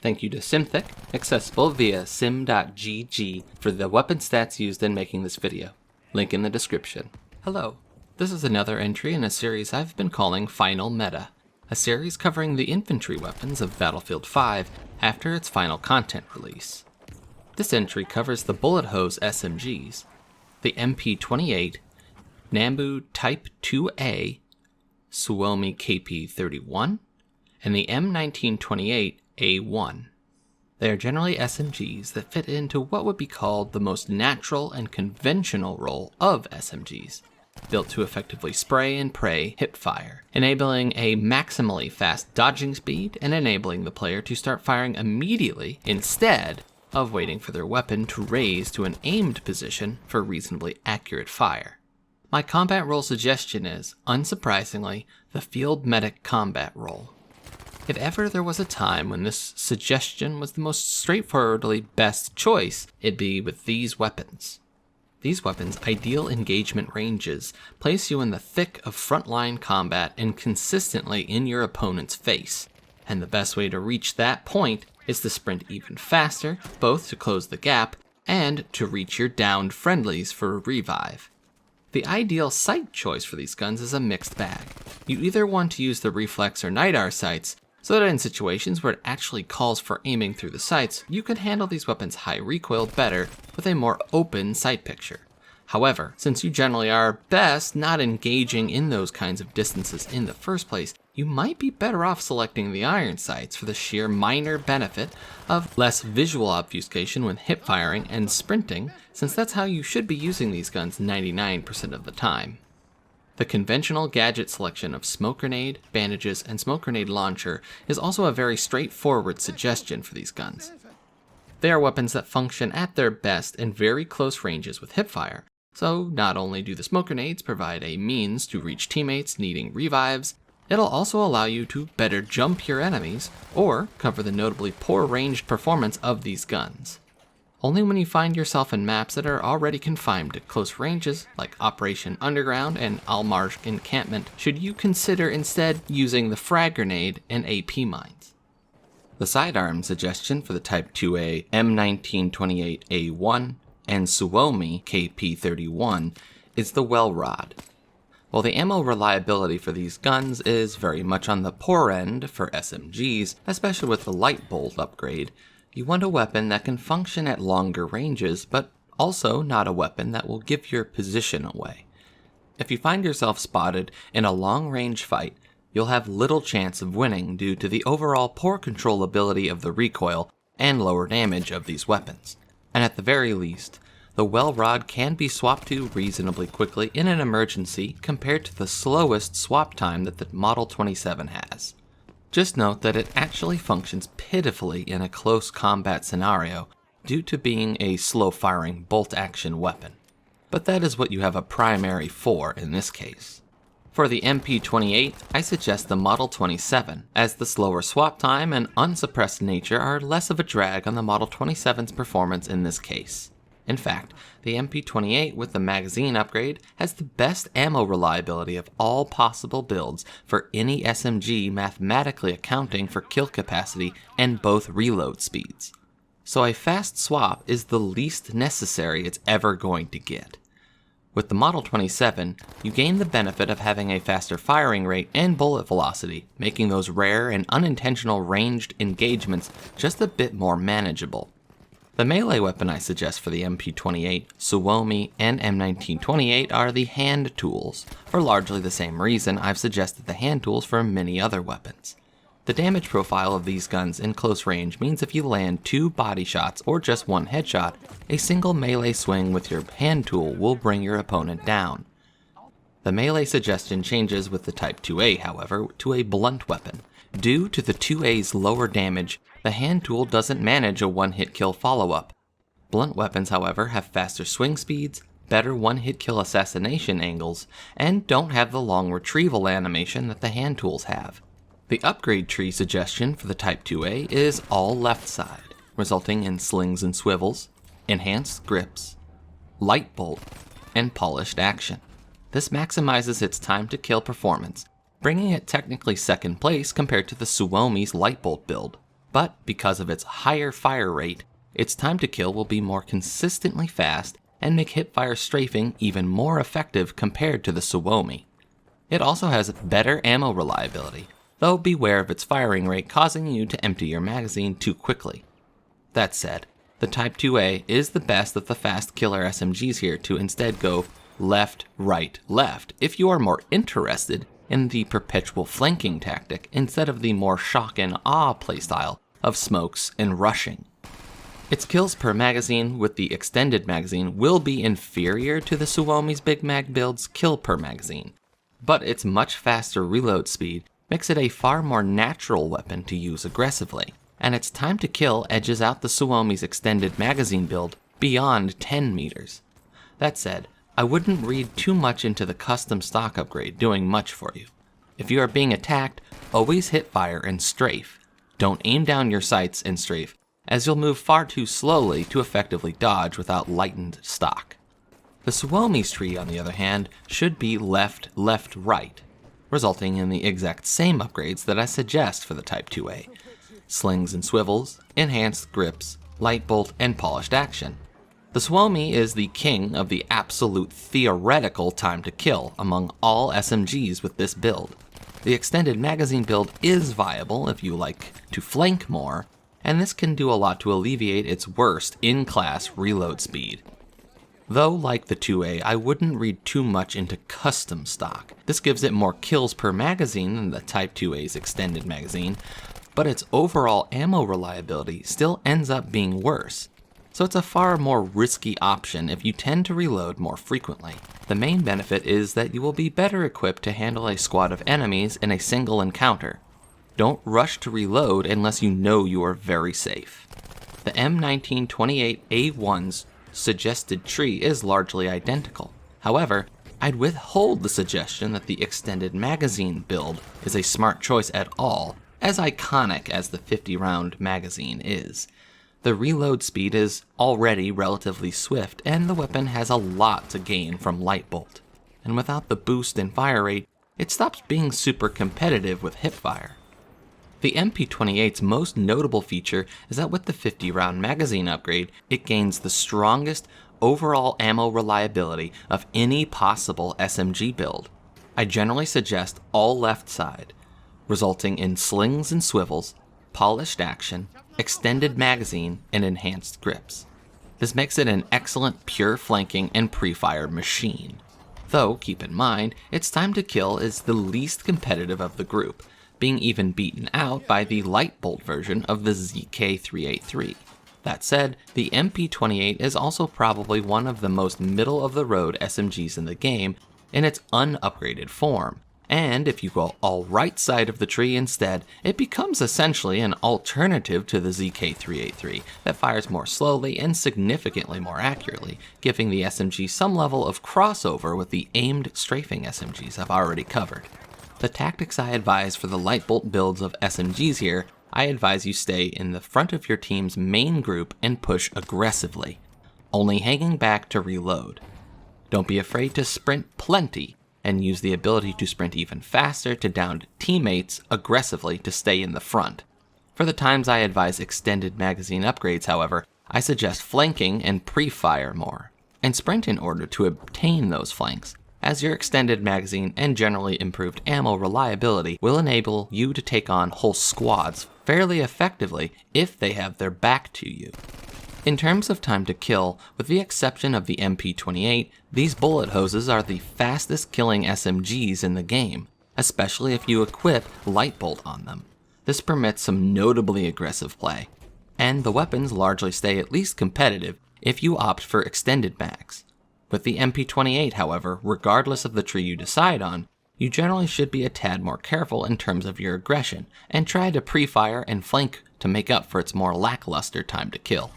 Thank you to Simthic, accessible via sim.gg for the weapon stats used in making this video. Link in the description. Hello, this is another entry in a series I've been calling Final Meta, a series covering the infantry weapons of Battlefield 5 after its final content release. This entry covers the bullet hose SMGs, the MP28, Nambu Type 2A, Suomi KP 31, and the M1928A1. They are generally SMGs that fit into what would be called the most natural and conventional role of SMGs, built to effectively spray and pray hipfire, enabling a maximally fast dodging speed and enabling the player to start firing immediately instead of waiting for their weapon to raise to an aimed position for reasonably accurate fire. My combat role suggestion is, unsurprisingly, the field medic combat role. If ever there was a time when this suggestion was the most straightforwardly best choice, it'd be with these weapons. These weapons' ideal engagement ranges place you in the thick of frontline combat and consistently in your opponent's face, and the best way to reach that point is to sprint even faster, both to close the gap and to reach your downed friendlies for a revive. The ideal sight choice for these guns is a mixed bag. You either want to use the reflex or NIDAR sights, so that in situations where it actually calls for aiming through the sights, you can handle these weapons' high recoil better with a more open sight picture. However, since you generally are best not engaging in those kinds of distances in the first place, you might be better off selecting the iron sights for the sheer minor benefit of less visual obfuscation when hip firing and sprinting, since that's how you should be using these guns 99% of the time. The conventional gadget selection of smoke grenade, bandages, and smoke grenade launcher is also a very straightforward suggestion for these guns. They are weapons that function at their best in very close ranges with hipfire, so not only do the smoke grenades provide a means to reach teammates needing revives, it'll also allow you to better jump your enemies or cover the notably poor ranged performance of these guns. Only when you find yourself in maps that are already confined to close ranges, like Operation Underground and Almarsh Encampment, should you consider instead using the frag grenade and AP mines. The sidearms suggestion for the Type 2A M1928A1 and Suomi KP31 is the well rod. While the ammo reliability for these guns is very much on the poor end for SMGs, especially with the light bolt upgrade, you want a weapon that can function at longer ranges, but also not a weapon that will give your position away. If you find yourself spotted in a long-range fight, you'll have little chance of winning due to the overall poor controllability of the recoil and lower damage of these weapons. And at the very least, the well rod can be swapped to reasonably quickly in an emergency compared to the slowest swap time that the Model 27 has. Just note that it actually functions pitifully in a close combat scenario due to being a slow-firing bolt-action weapon. But that is what you have a primary for in this case. For the MP28, I suggest the Model 27, as the slower swap time and unsuppressed nature are less of a drag on the Model 27's performance in this case. In fact, the MP28 with the magazine upgrade has the best ammo reliability of all possible builds for any SMG, mathematically accounting for kill capacity and both reload speeds. So a fast swap is the least necessary it's ever going to get. With the Model 27, you gain the benefit of having a faster firing rate and bullet velocity, making those rare and unintentional ranged engagements just a bit more manageable. The melee weapon I suggest for the MP28, Suomi, and M1928 are the hand tools, for largely the same reason I've suggested the hand tools for many other weapons. The damage profile of these guns in close range means if you land 2 body shots or just 1 headshot, a single melee swing with your hand tool will bring your opponent down. The melee suggestion changes with the Type 2A, however, to a blunt weapon. Due to the 2A's lower damage, the hand tool doesn't manage a one-hit kill follow-up. Blunt weapons, however, have faster swing speeds, better one-hit kill assassination angles, and don't have the long retrieval animation that the hand tools have. The upgrade tree suggestion for the Type 2A is all left side, resulting in slings and swivels, enhanced grips, light bolt, and polished action. This maximizes its time to kill performance, bringing it technically second place compared to the Suomi's light bolt build. but because of its higher fire rate, its time to kill will be more consistently fast and make hipfire strafing even more effective compared to the Suomi. It also has better ammo reliability, though beware of its firing rate causing you to empty your magazine too quickly. That said, the Type 2A is the best of the fast killer SMGs here to instead go left, right, left if you are more interested in the perpetual flanking tactic instead of the more shock and awe playstyle of smokes and rushing. Its kills per magazine with the extended magazine will be inferior to the Suomi's Big Mag build's kill per magazine, but its much faster reload speed makes it a far more natural weapon to use aggressively, and its time to kill edges out the Suomi's extended magazine build beyond 10 meters. That said, I wouldn't read too much into the custom stock upgrade doing much for you. If you are being attacked, always hit fire and strafe. Don't aim down your sights and strafe, as you'll move far too slowly to effectively dodge without lightened stock. The Suomi's tree, on the other hand, should be left, left, right, resulting in the exact same upgrades that I suggest for the Type 2A. Slings and swivels, enhanced grips, light bolt, and polished action. The Suomi is the king of the absolute theoretical time to kill among all SMGs with this build. The extended magazine build is viable if you like to flank more, and this can do a lot to alleviate its worst in-class reload speed. Though, like the 2A, I wouldn't read too much into custom stock. This gives it more kills per magazine than the Type 2A's extended magazine, but its overall ammo reliability still ends up being worse. So it's a far more risky option if you tend to reload more frequently. The main benefit is that you will be better equipped to handle a squad of enemies in a single encounter. Don't rush to reload unless you know you are very safe. The M1928A1's suggested tree is largely identical. However, I'd withhold the suggestion that the extended magazine build is a smart choice at all, as iconic as the 50-round magazine is. The reload speed is already relatively swift, and the weapon has a lot to gain from light bolt. And without the boost in fire rate, it stops being super competitive with hipfire. The MP28's most notable feature is that with the 50-round magazine upgrade, it gains the strongest overall ammo reliability of any possible SMG build. I generally suggest all left side, resulting in slings and swivels, polished action, extended magazine, and enhanced grips. This makes it an excellent pure flanking and pre-fire machine. Though, keep in mind, its time to kill is the least competitive of the group, being even beaten out by the light bolt version of the ZK383. That said, the MP28 is also probably one of the most middle-of-the-road SMGs in the game in its unupgraded form, and if you go all right side of the tree instead, it becomes essentially an alternative to the ZK383 that fires more slowly and significantly more accurately, giving the SMG some level of crossover with the aimed strafing SMGs I've already covered. The tactics I advise for the light bolt builds of SMGs here, I advise you stay in the front of your team's main group and push aggressively, only hanging back to reload. Don't be afraid to sprint plenty, and use the ability to sprint even faster to down teammates aggressively to stay in the front. For the times I advise extended magazine upgrades, however, I suggest flanking and pre-fire more, and sprint in order to obtain those flanks, as your extended magazine and generally improved ammo reliability will enable you to take on whole squads fairly effectively if they have their back to you. In terms of time to kill, with the exception of the MP28, these bullet hoses are the fastest killing SMGs in the game, especially if you equip light bolt on them. This permits some notably aggressive play, and the weapons largely stay at least competitive if you opt for extended mags. With the MP28, however, regardless of the tree you decide on, you generally should be a tad more careful in terms of your aggression, and try to pre-fire and flank to make up for its more lackluster time to kill.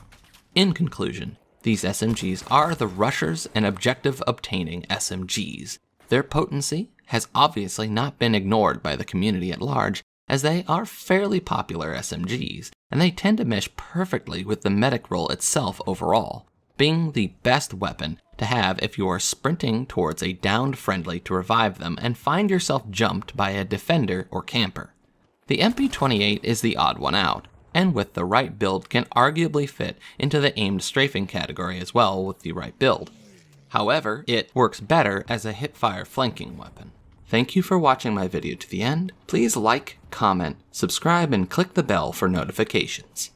In conclusion, these SMGs are the rushers and objective-obtaining SMGs. Their potency has obviously not been ignored by the community at large, as they are fairly popular SMGs, and they tend to mesh perfectly with the medic role itself overall, being the best weapon to have if you are sprinting towards a downed friendly to revive them and find yourself jumped by a defender or camper. The MP28 is the odd one out, and with the right build can arguably fit into the aimed strafing category as well with the right build. However, it works better as a hip-fire flanking weapon. Thank you for watching my video to the end. Please like, comment, subscribe, and click the bell for notifications.